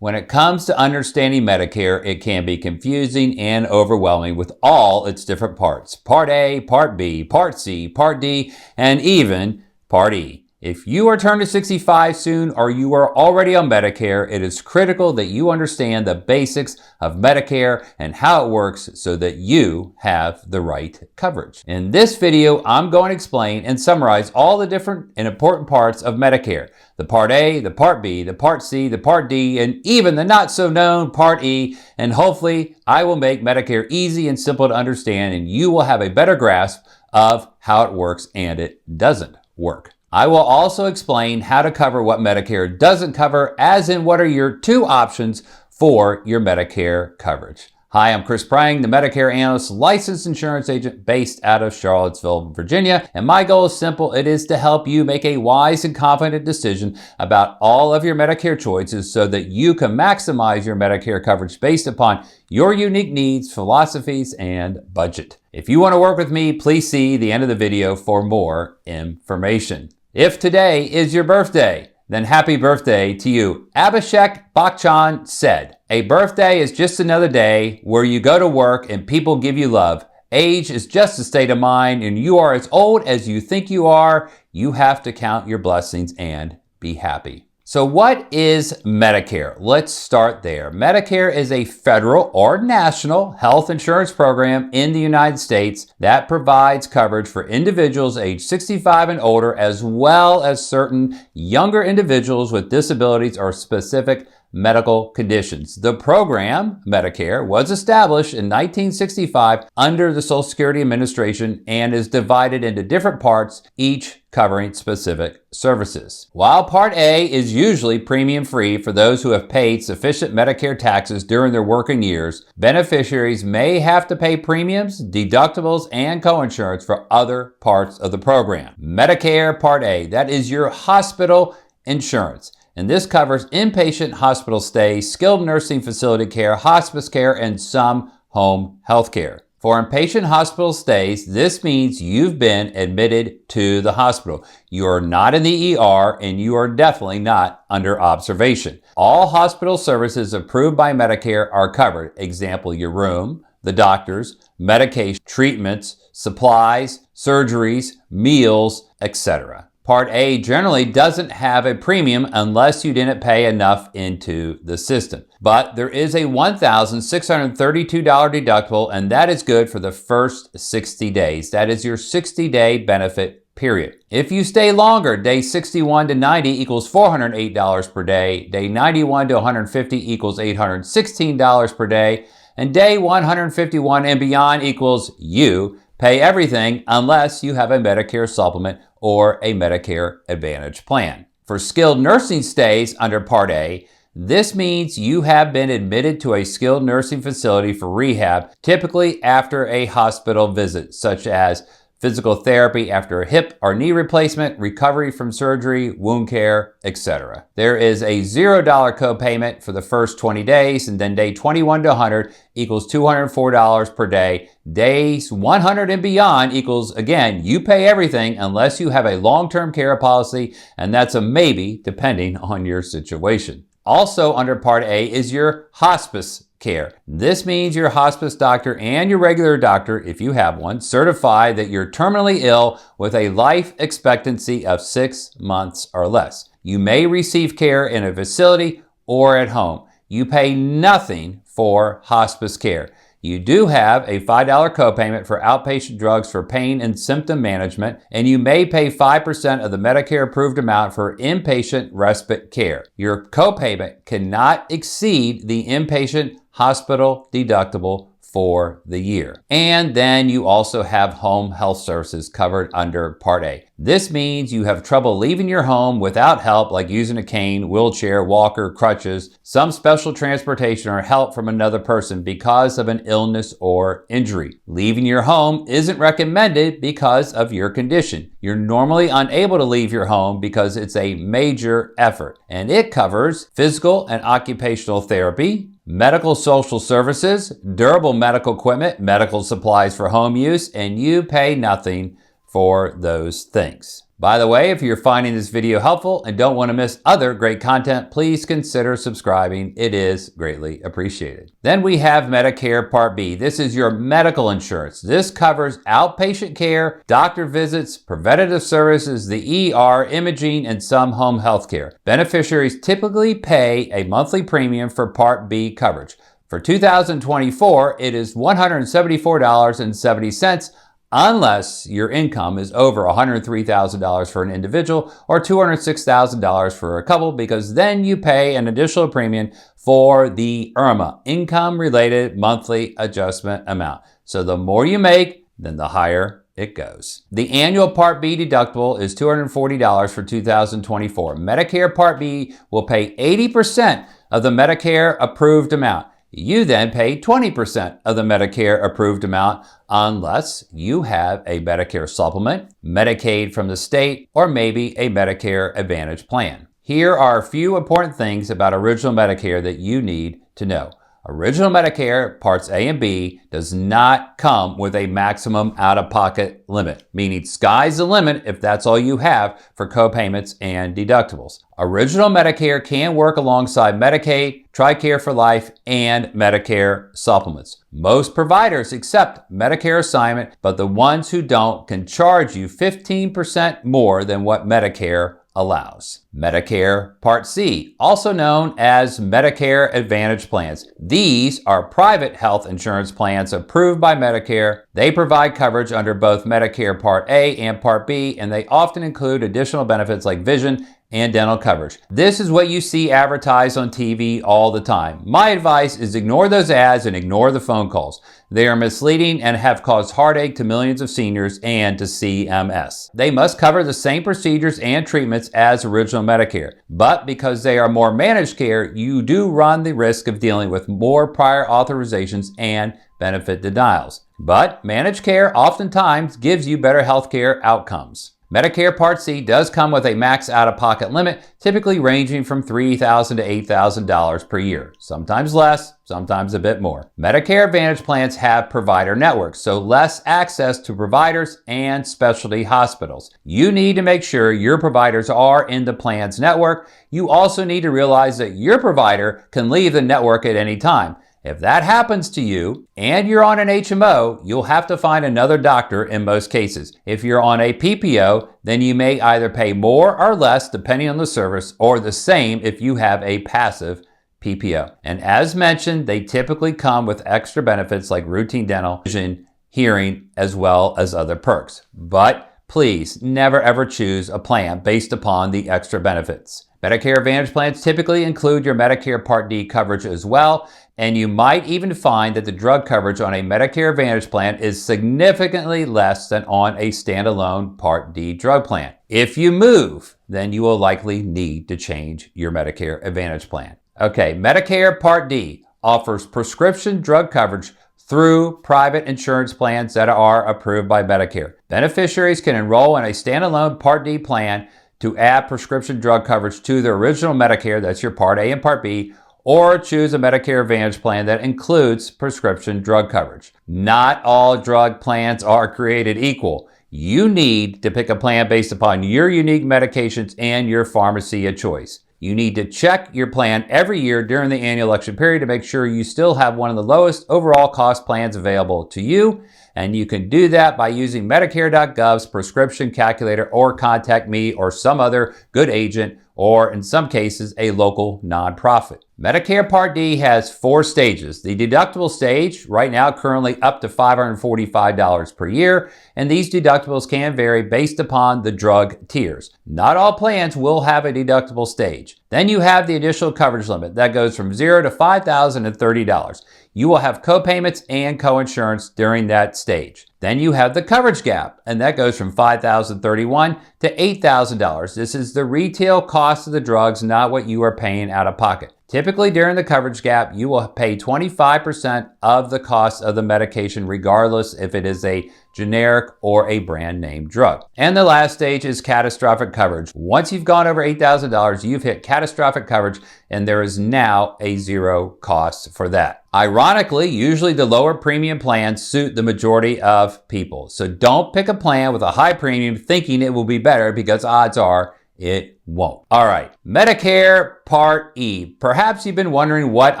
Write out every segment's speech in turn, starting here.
When it comes to understanding Medicare, it can be confusing and overwhelming with all its different parts. Part A, Part B, Part C, Part D, and even Part E. If you are turning 65 soon or you are already on Medicare, it is critical that you understand the basics of Medicare and how it works so that you have the right coverage. In this video, I'm going to explain and summarize all the different and important parts of Medicare. The Part A, the Part B, the Part C, the Part D, and even the not so known Part E. And hopefully I will make Medicare easy and simple to understand, and you will have a better grasp of how it works and it doesn't work. I will also explain how to cover what Medicare doesn't cover, as in what are your two options for your Medicare coverage. Hi, I'm Chris Prang, the Medicare analyst, licensed insurance agent based out of Charlottesville, Virginia. And my goal is simple. It is to help you make a wise and confident decision about all of your Medicare choices so that you can maximize your Medicare coverage based upon your unique needs, philosophies, and budget. If you want to work with me, please see the end of the video for more information. If today is your birthday, then happy birthday to you. Abhishek Bachchan said, "A birthday is just another day where you go to work and people give you love. Age is just a state of mind, and you are as old as you think you are. You have to count your blessings and be happy." So what is Medicare? Let's start there. Medicare is a federal or national health insurance program in the United States that provides coverage for individuals age 65 and older, as well as certain younger individuals with disabilities or specific medical conditions. The program, Medicare, was established in 1965 under the Social Security Administration and is divided into different parts, each covering specific services. While Part A is usually premium-free for those who have paid sufficient Medicare taxes during their working years, beneficiaries may have to pay premiums, deductibles, and coinsurance for other parts of the program. Medicare Part A, that is your hospital insurance. And this covers inpatient hospital stays, skilled nursing facility care, hospice care, and some home health care. For inpatient hospital stays, this means you've been admitted to the hospital. You are not in the ER, and you are definitely not under observation. All hospital services approved by Medicare are covered. Example, your room, the doctors, medication, treatments, supplies, surgeries, meals, etc. Part A generally doesn't have a premium unless you didn't pay enough into the system. But there is a $1,632 deductible, and that is good for the first 60 days. That is your 60-day benefit period. If you stay longer, day 61 to 90 equals $408 per day, day 91 to 150 equals $816 per day, and day 151 and beyond equals you pay everything unless you have a Medicare supplement or a Medicare Advantage plan. For skilled nursing stays under Part A, this means you have been admitted to a skilled nursing facility for rehab, typically after a hospital visit, such as physical therapy after a hip or knee replacement, recovery from surgery, wound care, etc. There is a $0 copayment for the first 20 days, and then day 21 to 100 equals $204 per day. Days 100 and beyond equals, again, you pay everything unless you have a long-term care policy, and that's a maybe depending on your situation. Also under Part A is your hospice care. This means your hospice doctor and your regular doctor, if you have one, certify that you're terminally ill with a life expectancy of 6 months or less. You may receive care in a facility or at home. You pay nothing for hospice care. You do have a $5 copayment for outpatient drugs for pain and symptom management, and you may pay 5% of the Medicare approved amount for inpatient respite care. Your copayment cannot exceed the inpatient hospital deductible for the year. And then you also have home health services covered under Part A. This means you have trouble leaving your home without help, like using a cane, wheelchair, walker, crutches, some special transportation or help from another person because of an illness or injury. Leaving your home isn't recommended because of your condition. You're normally unable to leave your home because it's a major effort, and it covers physical and occupational therapy, medical social services, durable medical equipment, medical supplies for home use, and you pay nothing for those things. By the way, if you're finding this video helpful and don't want to miss other great content, please consider subscribing. It is greatly appreciated. Then we have Medicare Part B. This is your medical insurance. This covers outpatient care, doctor visits, preventative services, the ER, imaging, and some home health care. Beneficiaries typically pay a monthly premium for Part B coverage. For 2024, it is $174.70. Unless your income is over $103,000 for an individual or $206,000 for a couple, because then you pay an additional premium for the IRMA, income-related monthly adjustment amount. So the more you make, then the higher it goes. The annual Part B deductible is $240 for 2024. Medicare Part B will pay 80% of the Medicare approved amount. You then pay 20% of the Medicare approved amount unless you have a Medicare supplement, Medicaid from the state, or maybe a Medicare Advantage plan. Here are a few important things about Original Medicare that you need to know. Original Medicare Parts A and B does not come with a maximum out-of-pocket limit, meaning sky's the limit if that's all you have for co-payments and deductibles. Original Medicare can work alongside Medicaid, TRICARE for Life, and Medicare supplements. Most providers accept Medicare assignment, but the ones who don't can charge you 15% more than what Medicare allows. Medicare Part C, also known as Medicare Advantage plans. These are private health insurance plans approved by Medicare. They provide coverage under both Medicare Part A and Part B, and they often include additional benefits like vision and dental coverage. This is what you see advertised on TV all the time. My advice is ignore those ads and ignore the phone calls. They are misleading and have caused heartache to millions of seniors and to CMS. They must cover the same procedures and treatments as Original Medicare, but because they are more managed care, you do run the risk of dealing with more prior authorizations and benefit denials. But managed care oftentimes gives you better healthcare outcomes. Medicare Part C does come with a max out-of-pocket limit, typically ranging from $3,000 to $8,000 per year. Sometimes less, sometimes a bit more. Medicare Advantage plans have provider networks, so less access to providers and specialty hospitals. You need to make sure your providers are in the plan's network. You also need to realize that your provider can leave the network at any time. If that happens to you and you're on an HMO, you'll have to find another doctor in most cases. If you're on a PPO, then you may either pay more or less depending on the service, or the same if you have a passive PPO. And as mentioned, they typically come with extra benefits like routine dental, vision, hearing, as well as other perks. But please never ever choose a plan based upon the extra benefits. Medicare Advantage plans typically include your Medicare Part D coverage as well, and you might even find that the drug coverage on a Medicare Advantage plan is significantly less than on a standalone Part D drug plan. If you move, then you will likely need to change your Medicare Advantage plan. Okay, Medicare Part D offers prescription drug coverage through private insurance plans that are approved by Medicare. Beneficiaries can enroll in a standalone Part D plan to add prescription drug coverage to their original Medicare, that's your Part A and Part B, or choose a Medicare Advantage plan that includes prescription drug coverage. Not all drug plans are created equal. You need to pick a plan based upon your unique medications and your pharmacy of choice. You need to check your plan every year during the annual election period to make sure you still have one of the lowest overall cost plans available to you. And you can do that by using Medicare.gov's prescription calculator, or contact me or some other good agent, or in some cases, a local nonprofit. Medicare Part D has 4 stages. The deductible stage, right now currently up to $545 per year, and these deductibles can vary based upon the drug tiers. Not all plans will have a deductible stage. Then you have the additional coverage limit that goes from $0 to $5,030. You will have co-payments and co-insurance during that stage. Then you have the coverage gap, and that goes from $5,031 to $8,000. This is the retail cost of the drugs, not what you are paying out of pocket. Typically during the coverage gap, you will pay 25% of the cost of the medication regardless if it is a generic or a brand name drug. And the last stage is catastrophic coverage. Once you've gone over $8,000, you've hit catastrophic coverage and there is now a zero cost for that. Ironically, usually the lower premium plans suit the majority of people. So don't pick a plan with a high premium thinking it will be better because odds are it won't. All right, Medicare Part E. Perhaps you've been wondering what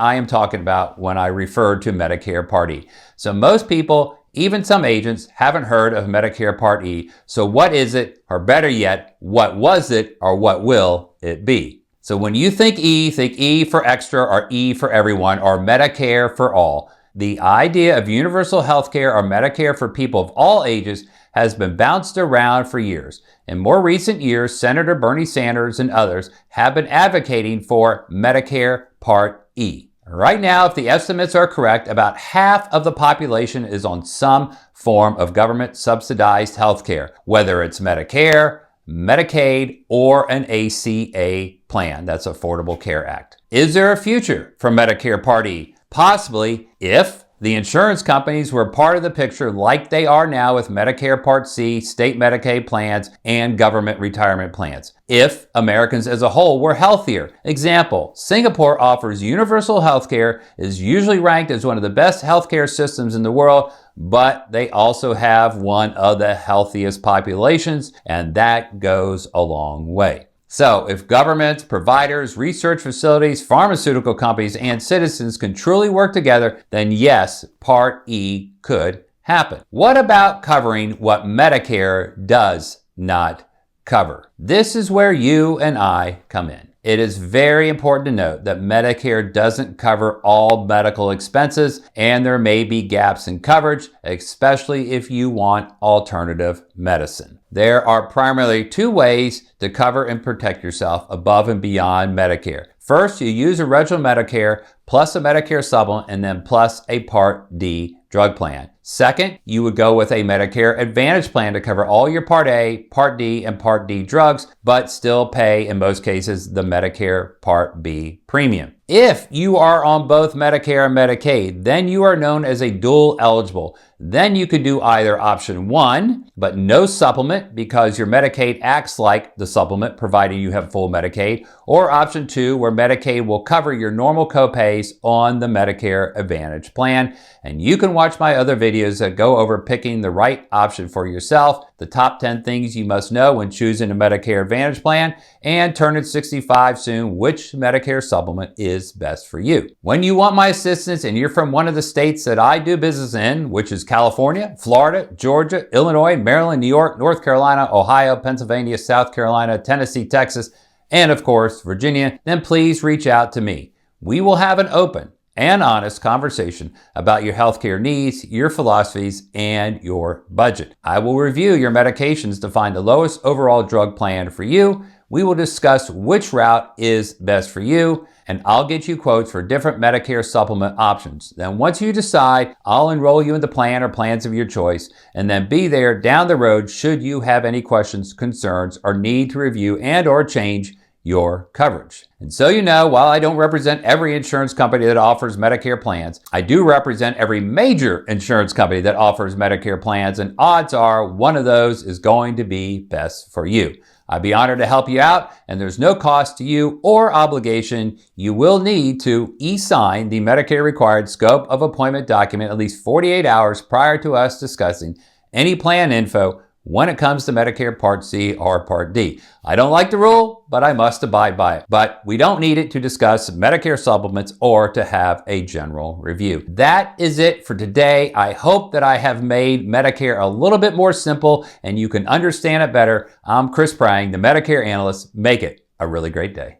I am talking about when I refer to Medicare Part E. So most people, even some agents, haven't heard of Medicare Part E. So what is it? Or better yet, what was it or what will it be? So when you think E for extra or E for everyone or Medicare for all. The idea of universal health care or Medicare for people of all ages has been bounced around for years. In more recent years, Senator Bernie Sanders and others have been advocating for Medicare Part E. Right now, if the estimates are correct, about half of the population is on some form of government subsidized health care, whether it's Medicare, Medicaid, or an ACA plan. That's Affordable Care Act. Is there a future for Medicare Part E? Possibly, if the insurance companies were part of the picture like they are now with Medicare Part C, state Medicaid plans, and government retirement plans. If Americans as a whole were healthier. Example, Singapore offers universal health care, is usually ranked as one of the best healthcare systems in the world, but they also have one of the healthiest populations, and that goes a long way. So if governments, providers, research facilities, pharmaceutical companies, and citizens can truly work together, then yes, Part E could happen. What about covering what Medicare does not cover? This is where you and I come in. It is very important to note that Medicare doesn't cover all medical expenses, and there may be gaps in coverage, especially if you want alternative medicine. There are primarily two ways to cover and protect yourself above and beyond Medicare. First, you use original Medicare plus a Medicare supplement and then plus a Part D drug plan. Second, you would go with a Medicare Advantage plan to cover all your Part A, Part D, and Part D drugs, but still pay, in most cases, the Medicare Part B premium. If you are on both Medicare and Medicaid, then you are known as a dual eligible. Then you could do either option one, but no supplement because your Medicaid acts like the supplement, providing you have full Medicaid, or option two, where Medicaid will cover your normal copays on the Medicare Advantage plan. And you can watch my other videos that go over picking the right option for yourself, the top 10 things you must know when choosing a Medicare Advantage plan, and turning 65 soon, which Medicare supplement is best for you. When you want my assistance and you're from one of the states that I do business in, which is California, Florida, Georgia, Illinois, Maryland, New York, North Carolina, Ohio, Pennsylvania, South Carolina, Tennessee, Texas, and of course, Virginia, then please reach out to me. We will have an open and honest conversation about your healthcare needs, your philosophies, and your budget. I will review your medications to find the lowest overall drug plan for you. We will discuss which route is best for you, and I'll get you quotes for different Medicare supplement options. Then once you decide, I'll enroll you in the plan or plans of your choice, and then be there down the road should you have any questions, concerns, or need to review and or change your coverage. And so you know, while I don't represent every insurance company that offers Medicare plans, I do represent every major insurance company that offers Medicare plans, and odds are one of those is going to be best for you. I'd be honored to help you out, and there's no cost to you or obligation. You will need to e-sign the Medicare required scope of appointment document at least 48 hours prior to us discussing any plan info when it comes to Medicare Part C or Part D. I don't like the rule, but I must abide by it. But we don't need it to discuss Medicare supplements or to have a general review. That is it for today. I hope that I have made Medicare a little bit more simple and you can understand it better. I'm Chris Prang, the Medicare analyst. Make it a really great day.